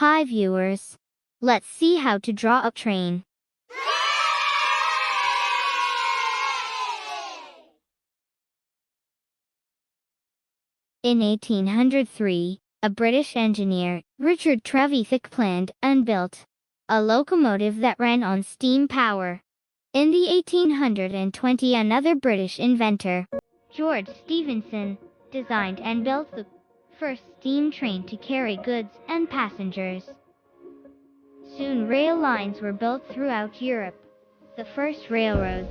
Hi viewers. Let's see how to draw a train. In 1803, a British engineer, Richard Trevithick, planned and built a locomotive that ran on steam power. In the 1820, another British inventor, George Stephenson, designed and built the first steam train to carry goods and passengers. Soon rail lines were built throughout Europe. The first railroads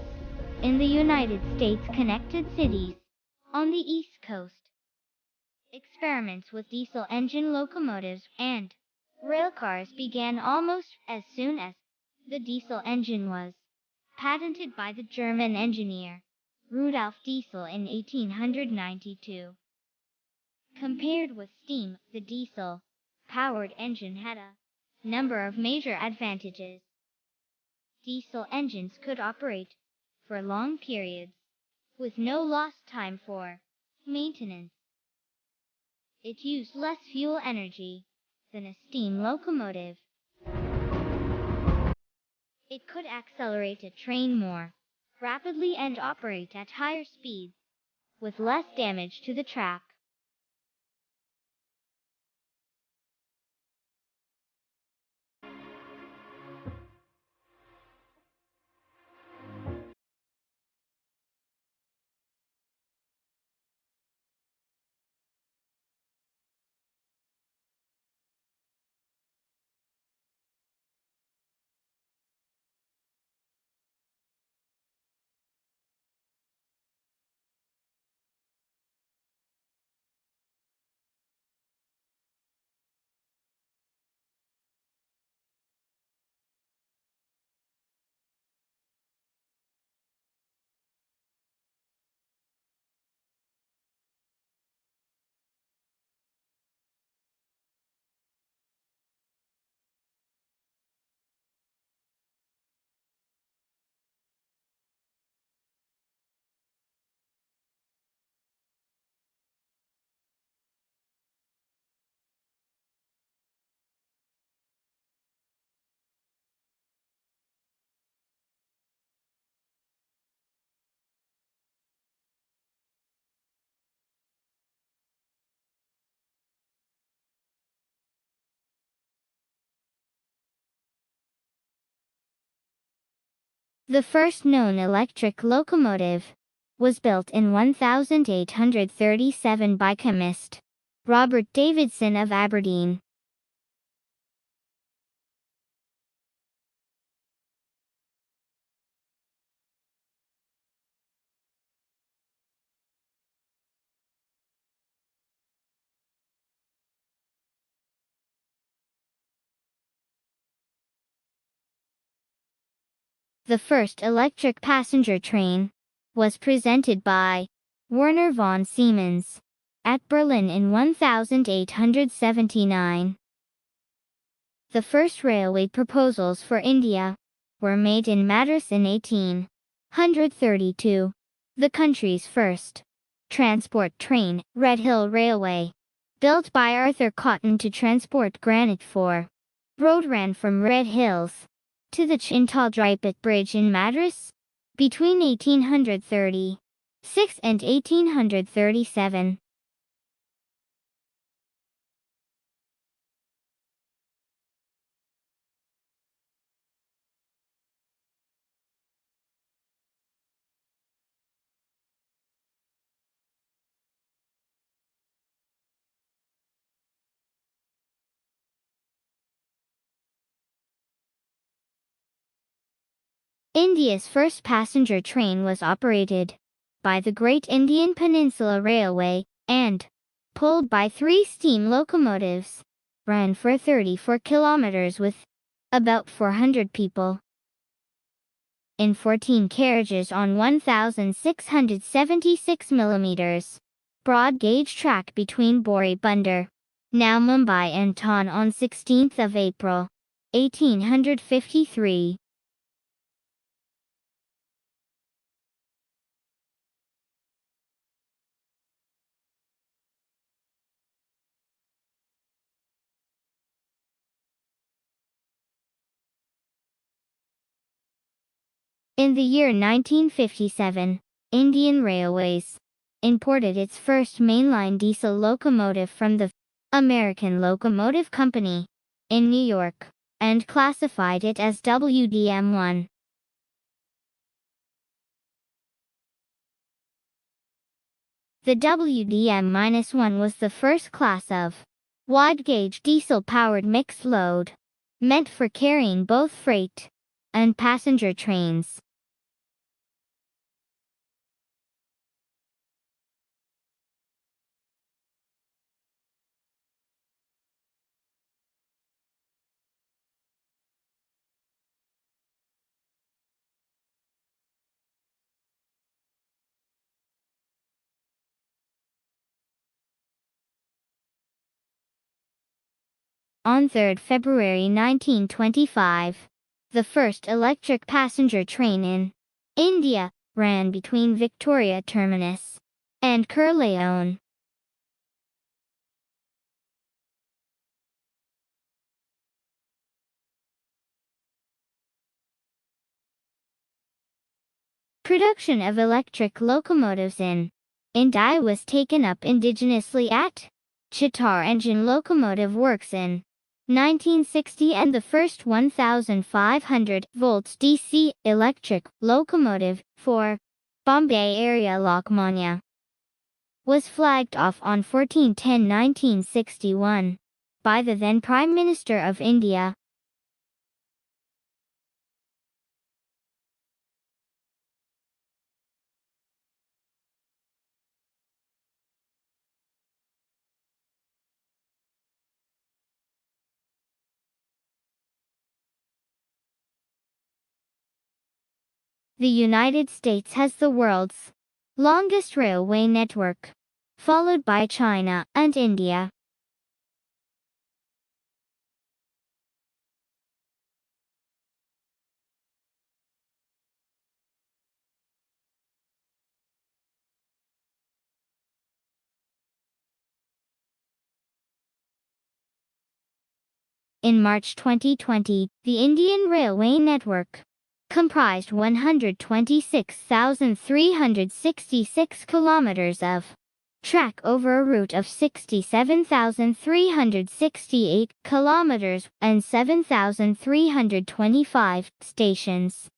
in the United States connected cities on the East Coast. Experiments with diesel engine locomotives and railcars began almost as soon as the diesel engine was patented by the German engineer Rudolf Diesel in 1892. Compared with steam, the diesel-powered engine had a number of major advantages. Diesel engines could operate for long periods with no lost time for maintenance. It used less fuel energy than a steam locomotive. It could accelerate a train more rapidly and operate at higher speeds with less damage to the track. The first known electric locomotive was built in 1837 by chemist Robert Davidson of Aberdeen. The first electric passenger train was presented by Werner von Siemens at Berlin in 1879. The first railway proposals for India were made in Madras in 1832. The country's first transport train, Red Hill Railway, built by Arthur Cotton to transport granite for road, ran from Red Hills to the Chintal-Dripat Bridge in Madras between 1836 and 1837. India's first passenger train was operated by the Great Indian Peninsula Railway and pulled by 3 steam locomotives. Ran for 34 kilometers with about 400 people in 14 carriages on 1,676 millimeters broad gauge track between Bori Bunder, now Mumbai, and Thane on 16th of April, 1853. In the year 1957, Indian Railways imported its first mainline diesel locomotive from the American Locomotive Company in New York and classified it as WDM-1. The WDM-1 was the first class of wide-gauge diesel-powered mixed load, meant for carrying both freight and passenger trains. On 3 February 1925, the first electric passenger train in India ran between Victoria Terminus and Kurleon. Production of electric locomotives in India was taken up indigenously at Chittor Engine Locomotive Works in 1960, and the first 1,500 volts DC electric locomotive for Bombay area Lokmanya was flagged off on 14/10/1961 by the then Prime Minister of India. The United States has the world's longest railway network, followed by China and India. In March 2020, the Indian Railway network comprised 126,366 kilometers of track over a route of 67,368 kilometers and 7,325 stations.